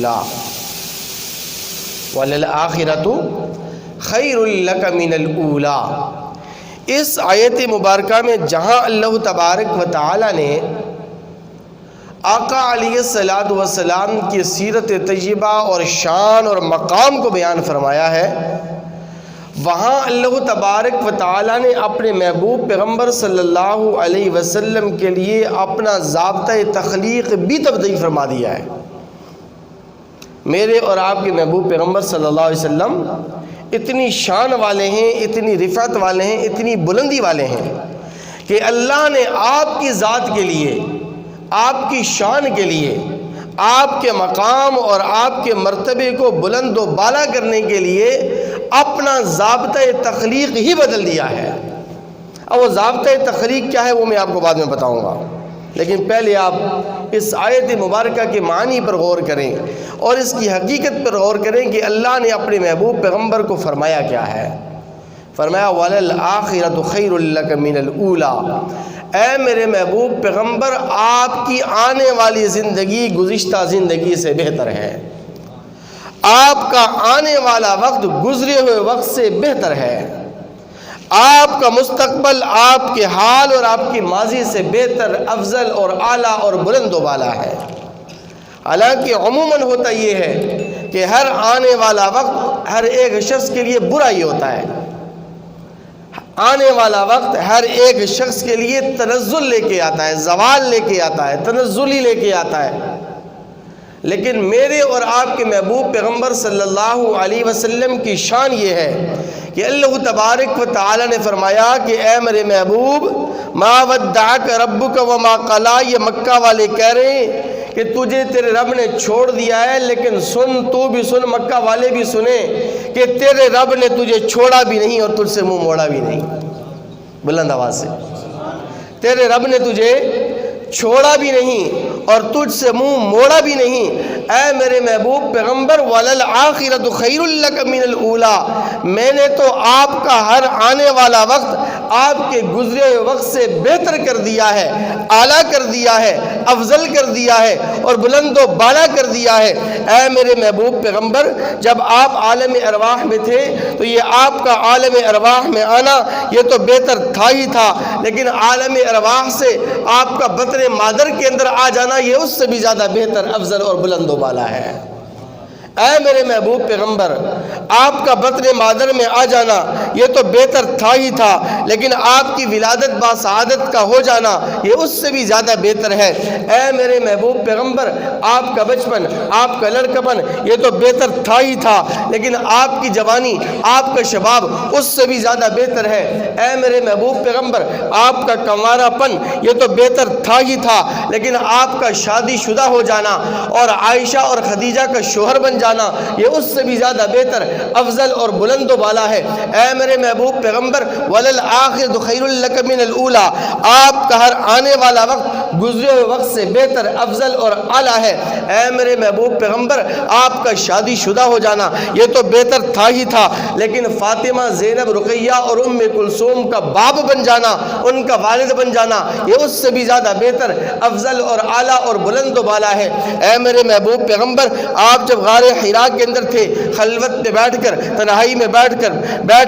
الأولى وَلَلْآخِرَةُ خَيْرٌ لَكَ مِنَ الْأُولَى۔ اس آیت مبارکہ میں جہاں اللہ تبارک و تعالی نے آقا علیہ السلام کی سیرت طیبہ اور شان اور مقام کو بیان فرمایا ہے، وہاں اللہ تبارک و تعالی نے اپنے محبوب پیغمبر صلی اللہ علیہ وسلم کے لیے اپنا ضابطۂ تخلیق بھی تبدیل فرما دیا ہے۔ میرے اور آپ کے محبوب پیغمبر صلی اللہ علیہ وسلم اتنی شان والے ہیں، اتنی رفعت والے ہیں، اتنی بلندی والے ہیں کہ اللہ نے آپ کی ذات کے لیے، آپ کی شان کے لیے، آپ کے مقام اور آپ کے مرتبے کو بلند و بالا کرنے کے لیے اپنا ضابطۂ تخلیق ہی بدل دیا ہے۔ اب وہ ضابطۂ تخلیق کیا ہے وہ میں آپ کو بعد میں بتاؤں گا، لیکن پہلے آپ اس آیت مبارکہ کے معنی پر غور کریں اور اس کی حقیقت پر غور کریں کہ اللہ نے اپنے محبوب پیغمبر کو فرمایا کیا ہے۔ فرمایا وَلَلْآخِرَةُ خَيْرٌ لَكَ مِنَ الْأُولَى، اے میرے محبوب پیغمبر آپ کی آنے والی زندگی گزشتہ زندگی سے بہتر ہے، آپ کا آنے والا وقت گزرے ہوئے وقت سے بہتر ہے، آپ کا مستقبل آپ کے حال اور آپ کی ماضی سے بہتر، افضل اور اعلیٰ اور بلند و بالا ہے۔ حالانکہ عموماً ہوتا یہ ہے کہ ہر آنے والا وقت ہر ایک شخص کے لیے برا ہی ہوتا ہے، آنے والا وقت ہر ایک شخص کے لیے تنزل لے کے آتا ہے، زوال لے کے آتا ہے، تنزلی لے کے آتا ہے۔ لیکن میرے اور آپ کے محبوب پیغمبر صلی اللہ علیہ وسلم کی شان یہ ہے کہ اللہ تبارک و تعالی نے فرمایا کہ اے میرے محبوب ما ودعک ربک وما قلا، یہ مکہ والے کہہ رہے ہیں کہ تجھے تیرے رب نے چھوڑ دیا ہے، لیکن سن، تو بھی سن، مکہ والے بھی سنیں کہ تیرے رب نے تجھے چھوڑا بھی نہیں اور تجھ سے منہ موڑا بھی نہیں۔ بلند آواز سے، تیرے رب نے تجھے چھوڑا بھی نہیں اور تجھ سے منہ موڑا بھی نہیں۔ اے میرے محبوب پیغمبر وَلَلْآخِرَةُ خَيْرٌ لَكَ مِنَ الْأُولَى، میں نے تو آپ کا ہر آنے والا وقت آپ کے گزرے ہوئے وقت سے بہتر کر دیا ہے، اعلیٰ کر دیا ہے، افضل کر دیا ہے اور بلند و بالا کر دیا ہے۔ اے میرے محبوب پیغمبر، جب آپ عالم ارواح میں تھے تو یہ آپ کا عالم ارواح میں آنا یہ تو بہتر تھا ہی تھا، لیکن عالم ارواح سے آپ کا بطن مادر کے اندر آ جانا یہ اس سے بھی زیادہ بہتر، افضل اور بلند و بالا ہے۔ اے میرے محبوب پیغمبر، آپ کا بطن مادر میں آ جانا یہ تو بہتر تھا ہی تھا، لیکن آپ کی ولادت با سعادت کا ہو جانا یہ اس سے بھی زیادہ بہتر ہے۔ اے میرے محبوب پیغمبر، آپ کا بچپن، آپ کا لڑکپن یہ تو بہتر تھا ہی تھا، لیکن آپ کی جوانی، آپ کا شباب اس سے بھی زیادہ بہتر ہے۔ اے میرے محبوب پیغمبر، آپ کا کنوارا پن یہ تو بہتر تھا ہی تھا، لیکن آپ کا شادی شدہ ہو جانا اور عائشہ اور خدیجہ کا شوہر بن جانا یہ اس سے بھی زیادہ بہتر، افضل اور بلند و بالا ہے۔ اے میرے محبوب پیغمبر وَلَلْآخِرَةُ خَيْرٌ لَكَ مِنَ الْأُولَى، آپ کا ہر آنے والا وقت گزرے ہوئے وقت سے بہتر، افضل اور اعلیٰ ہے۔ اے میرے محبوب پیغمبر، آپ کا شادی شدہ ہو جانا یہ تو بہتر تھا ہی تھا، لیکن فاطمہ، زینب، رقیہ اور ام کلثوم کا باپ بن جانا، ان کا والد بن جانا یہ اس سے بھی زیادہ بہتر، افضل اور اعلیٰ اور بلند و بالا ہے۔ اے میرے محبوب پیغمبر، آپ جب غار حرا کے اندر تھے، خلوت میں بیٹھ کر، تنہائی میں بیٹھ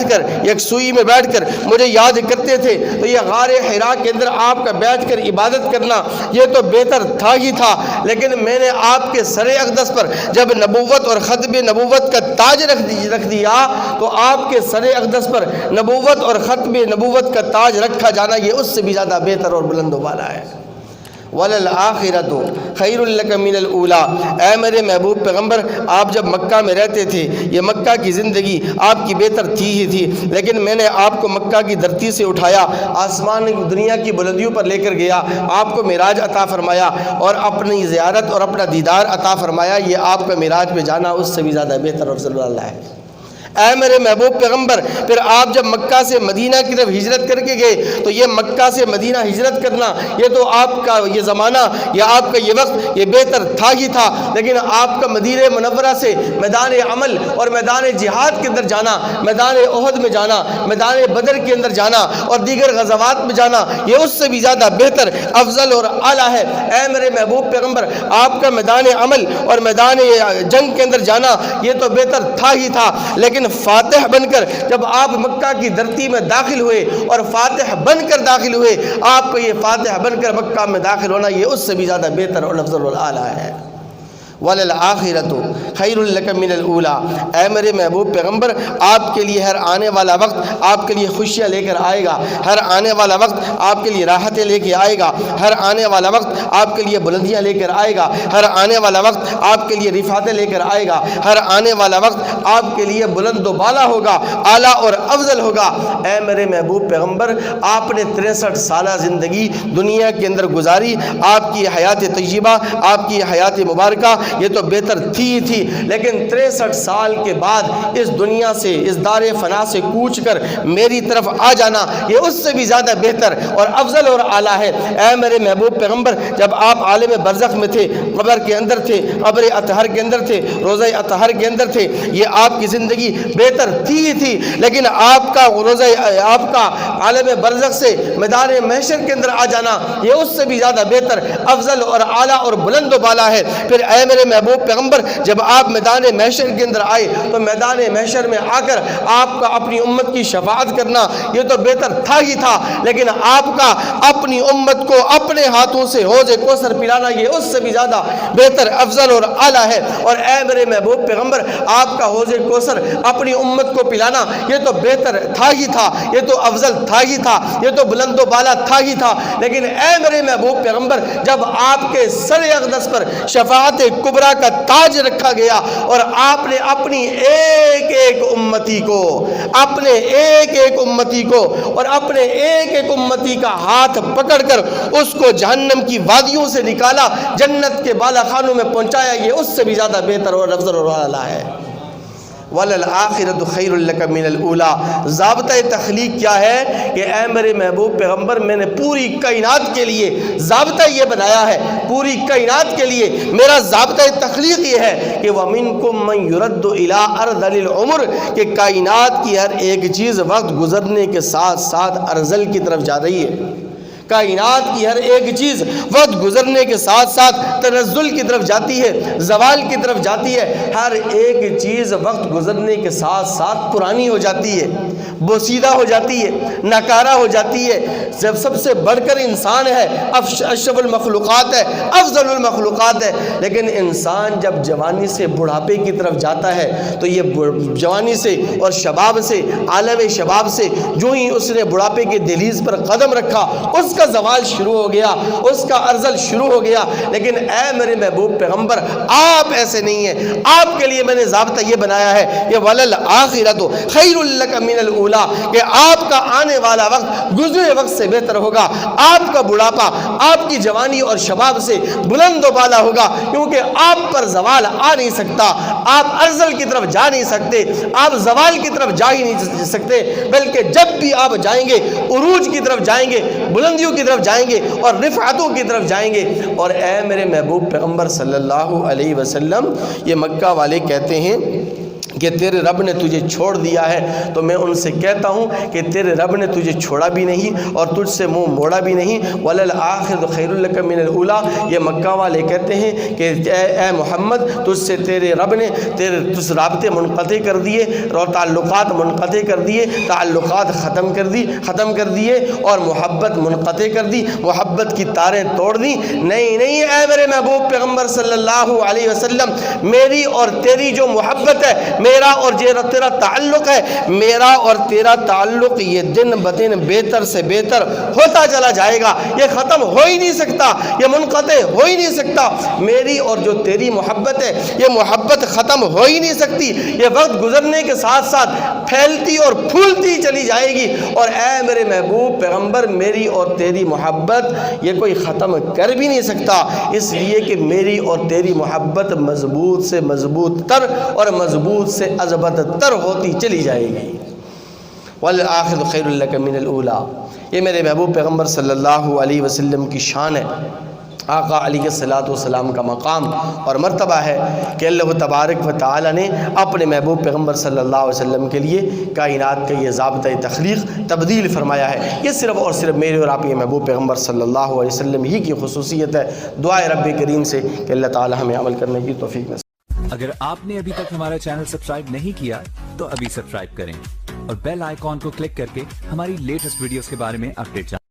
کر یکسوئی میں بیٹھ کر مجھے یاد کرتے تھے، تو یہ غار حرا کے اندر آپ کا بیٹھ کر عبادت کرنا یہ تو بہتر تھا ہی تھا، لیکن میں نے آپ کے سر اقدس پر جب نبوت اور ختم نبوت کا تاج رکھ دیا تو آپ کے سر اقدس پر نبوت اور ختم نبوت کا تاج رکھا جانا یہ اس سے بھی زیادہ بہتر اور بلند و بالا ہے۔ وَلَلْآخِرَةُ خَيْرٌ لَكَ مِنَ الْأُولَى، اے میرے محبوب پیغمبر، آپ جب مکہ میں رہتے تھے یہ مکہ کی زندگی آپ کی بہتر تھی ہی تھی، لیکن میں نے آپ کو مکہ کی دھرتی سے اٹھایا، آسمان کی دنیا کی بلندیوں پر لے کر گیا، آپ کو معراج عطا فرمایا اور اپنی زیارت اور اپنا دیدار عطا فرمایا۔ یہ آپ کا معراج پہ جانا اس سے بھی زیادہ بہتر اور افضل والا ہے۔ اے میرے محبوب پیغمبر، پھر آپ جب مکہ سے مدینہ کی طرف ہجرت کر کے گئے تو یہ مکہ سے مدینہ ہجرت کرنا، یہ تو آپ کا یہ زمانہ یا آپ کا یہ وقت یہ بہتر تھا ہی تھا، لیکن آپ کا مدینہ منورہ سے میدان عمل اور میدان جہاد کے اندر جانا، میدان احد میں جانا، میدان بدر کے اندر جانا اور دیگر غزوات میں جانا، یہ اس سے بھی زیادہ بہتر، افضل اور اعلیٰ ہے۔ اے میرے محبوب پیغمبر، آپ کا میدان عمل اور میدان جنگ کے اندر جانا یہ تو بہتر تھا ہی تھا، لیکن فاتح بن کر جب آپ مکہ کی دھرتی میں داخل ہوئے اور فاتح بن کر داخل ہوئے، آپ کو یہ فاتح بن کر مکہ میں داخل ہونا یہ اس سے بھی زیادہ بہتر اور افضل اور اعلیٰ ہے۔ وَلَلْآخِرَةُ خَيْرٌ لَكَ مِنَ الْأُولَىٰ، اے میرے محبوب پیغمبر، آپ کے لیے ہر آنے والا وقت آپ کے لیے خوشیاں لے کر آئے گا، ہر آنے والا وقت آپ کے لیے راحتیں لے کے آئے گا، ہر آنے والا وقت آپ کے لیے بلندیاں لے کر آئے گا، ہر آنے والا وقت آپ کے لیے رفعتیں لے کر آئے گا، ہر آنے والا وقت آپ کے لیے بلند و بالا ہوگا، اعلیٰ اور افضل ہوگا۔ اے میرے محبوب پیغمبر، آپ نے 63 سالہ زندگی دنیا کے اندر گزاری، آپ کی حیات طیبہ، آپ کی حیات مبارکہ یہ تو بہتر تھی، لیکن 63 سال کے بعد اس دنیا سے، اس دار فنا سے کوچ کر میری طرف آ جانا یہ اس سے بھی زیادہ بہتر اور افضل اور اعلیٰ ہے۔ اے میرے محبوب پیغمبر، جب آپ عالم برزخ میں تھے، قبر کے اندر تھے، قبر اطہر کے اندر تھے، روضہ اطہر کے اندر تھے، یہ آپ کی زندگی بہتر تھی، لیکن آپ کا عالم برزخ سے میدان محشر کے اندر آ جانا یہ اس سے بھی زیادہ بہتر، افضل اور اعلیٰ اور بلند و بالا ہے۔ پھر اے میرے محبوب پیغمبر، جب آپ میدان محشر کے اندر آئے تو میدان محشر میں آ کر آپ کا اپنی امت کی شفاعت کرنا یہ تو بہتر تھا ہی تھا، لیکن آپ کا اپنی امت کو اپنے ہاتھوں سے حوض کوثر پلانا یہ اس سے بھی زیادہ بہتر، افضل اور اعلیٰ ہے۔ اور اے میرے محبوب پیغمبر، آپ کا حوض کوثر اپنی امت کو پلانا یہ تو بہتر تھا ہی تھا، یہ تو افضل تھا ہی تھا، یہ تو بلند و بالا تھا ہی تھا، لیکن اے میرے محبوب پیغمبر، جب آپ کے سر اقدس پر شفاعت کبریٰ کا تاج رکھا گیا اور آپ نے اپنی ایک ایک امتی کو اور اپنے ایک ایک امتی کا ہاتھ پکڑ کر اس کو جہنم کی وادیوں سے نکالا، جنت کے بالا خانوں میں پہنچایا، یہ اس سے بھی زیادہ بہتر اور افضل اور اعلیٰ ہے۔ وَلَلْآخِرَةُ خَيْرٌ لَكَ مِنَ الْأُولَىٰ، ضابطۂ تخلیق کیا ہے کہ اے میرے محبوب پیغمبر، میں نے پوری کائنات کے لیے ضابطہ یہ بنایا ہے، پوری کائنات کے لیے میرا ضابطۂ تخلیق یہ ہے کہ وَمِنْكُمْ مَنْ يُرَدُّ إِلَىٰ أَرْذَلِ الْعُمُرِ، کہ کائنات کی ہر ایک چیز وقت گزرنے کے ساتھ ساتھ ارذل کی طرف جا رہی ہے، کائنات کی ہر ایک چیز وقت گزرنے کے ساتھ ساتھ تنزل کی طرف جاتی ہے، زوال کی طرف جاتی ہے، ہر ایک چیز وقت گزرنے کے ساتھ ساتھ پرانی ہو جاتی ہے، بوسیدہ ہو جاتی ہے، ناکارہ ہو جاتی ہے۔ جب سب سے بڑھ کر انسان ہے، اشرف المخلوقات ہے، افضل المخلوقات ہے، لیکن انسان جب جوانی سے بڑھاپے کی طرف جاتا ہے تو یہ جوانی سے اور شباب سے، عالم شباب سے جو ہی اس نے بڑھاپے کے دہلیز پر قدم رکھا اس کا زوال شروع ہو گیا، اس کا ارذل شروع ہو گیا۔ لیکن اے میرے محبوب پیغمبر، آپ ایسے نہیں ہیں، آپ کے لیے میں نے ضابطہ یہ بنایا ہے کہ وَلَلْآخِرَةُ خَيْرٌ لَكَ مِنَ الْأُولَىٰ، کہ آپ کا آنے والا وقت گزرے وقت سے بہتر ہوگا، آپ کا بڑھاپا آپ کی جوانی اور شباب سے بلند و بالا ہوگا، کیونکہ آپ پر زوال آ نہیں سکتا، آپ ارذل کی طرف جا نہیں سکتے، آپ زوال کی طرف جا ہی نہیں سکتے، بلکہ جب بھی آپ جائیں گے عروج کی طرف جائیں گے، بلندیوں کی طرف جائیں گے اور رفعتوں کی طرف جائیں گے۔ اور اے میرے محبوب پیغمبر صلی اللہ علیہ وسلم، یہ مکہ والے کہتے ہیں کہ تیرے رب نے تجھے چھوڑ دیا ہے، تو میں ان سے کہتا ہوں کہ تیرے رب نے تجھے چھوڑا بھی نہیں اور تجھ سے منہ موڑا بھی نہیں۔ وَلَلْآخِرَةُ خَيْرٌ لَكَ مِنَ الْأُولَىٰ، یہ مکہ والے کہتے ہیں کہ اے محمد، تجھ سے تیرے رب نے تجھ رابطے منقطع کر دیے اور تعلقات منقطع کر دیے، تعلقات ختم کر دیے اور محبت منقطع کر دی، محبت کی تاریں توڑ دی۔ نہیں اے میرے محبوب پیغمبر صلی اللہ علیہ وسلم، میری اور تیری جو محبت ہے، میرا اور تیرا تعلق ہے، میرا اور تیرا تعلق یہ دن بدن بہتر سے بہتر ہوتا چلا جائے گا، یہ ختم ہو ہی نہیں سکتا، یہ منقطع ہو ہی نہیں سکتا۔ میری اور جو تیری محبت ہے یہ محبت ختم ہو ہی نہیں سکتی، یہ وقت گزرنے کے ساتھ ساتھ پھیلتی اور پھولتی چلی جائے گی۔ اور اے میرے محبوب پیغمبر، میری اور تیری محبت یہ کوئی ختم کر بھی نہیں سکتا، اس لیے کہ میری اور تیری محبت مضبوط سے مضبوط تر اور مضبوط سے اضبط تر ہوتی چلی جائے گی۔ والآخرۃ خیر لک من الاولی، یہ میرے محبوب پیغمبر صلی اللہ علیہ وسلم کی شان ہے، آقا علیہ السلام کا مقام اور مرتبہ ہے کہ اللہ تبارک و تعالی نے اپنے محبوب پیغمبر صلی اللہ علیہ وسلم کے لیے کائنات کا یہ ضابطۂ تخلیق تبدیل فرمایا ہے۔ یہ صرف اور صرف میرے اور آپ کے محبوب پیغمبر صلی اللہ علیہ وسلم ہی کی خصوصیت ہے۔ دعائے رب کریم سے کہ اللہ تعالی ہمیں عمل کرنے کی توفیق نصیب۔ اگر آپ نے ابھی تک ہمارا چینل سبسکرائب نہیں کیا تو ابھی سبسکرائب کریں اور بیل آئیکن کو کلک کر کے ہماری لیٹسٹ ویڈیوز کے بارے میں اپڈیٹ جانیں۔